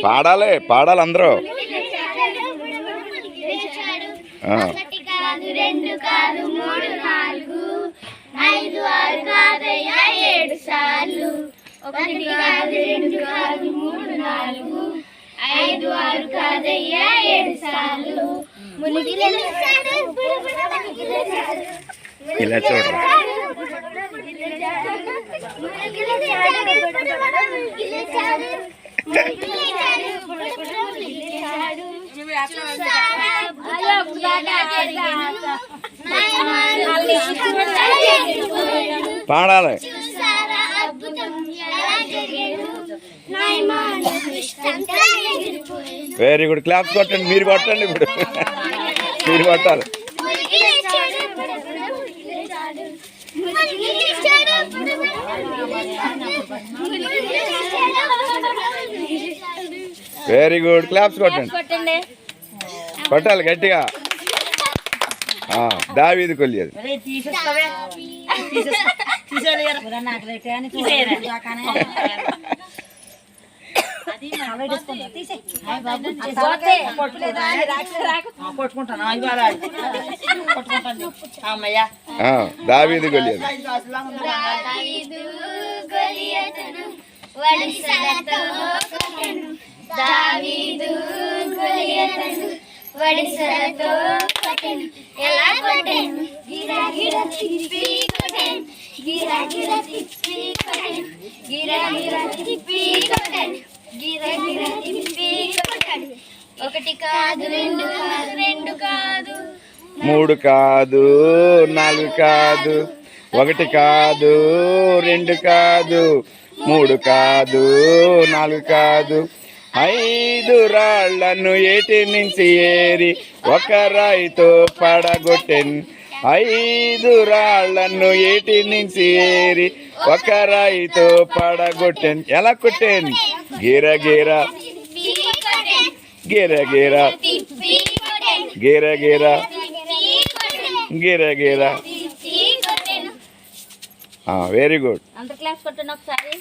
పాడాలి పాడాలి అందరూ. ఒకటి కాదు రెండు కాదు మూడు నాలుగు ఐదు ఆరు కాదయ్యా 7 సార్లు. ఒకటి కాదు రెండు కాదు మూడు నాలుగు ఐదు ఆరు కాదయ్యా 7 సార్లు. ఇలా చూడండి. పాడాలి. Very good. క్లాప్స్ కొట్టండి. మీరు కొట్టండి. ఇప్పుడు మీరు కొట్టాలి. Very good. క్లాప్స్ కొట్టండి. కొట్టాలి గట్టిగా. దావీదు కొలియదు. దావీదు కొలియదు. వడిసలతో కొట్టెను ఎలా కొట్టెను గిరా గిరా తిప్పి కొట్టెను గిరా గిరా తిప్పి కొట్టెను గిరా గిరా తిప్పి కొట్టెను గిరా గిరా తిప్పి కొట్టెను. ఒకటి కాదు రెండు కాదు రెండు కాదు మూడు కాదు నాలుగు కాదు ఒకటి కాదు రెండు కాదు మూడు కాదు నాలుగు కాదు 5 రాళ్లను ఏటి నుంచి ఏరి ఒక రాయితో పడగొట్టెను. 5 రాళ్లను ఏటి నుంచి ఏరి ఒక రాయితో పడగొట్టెను. ఎలా కొట్టెను? గిరగిర గిరగిర గిరగిర గిరగిర. Very good. అందరు క్లాస్ కొట్టండి ఒకసారి.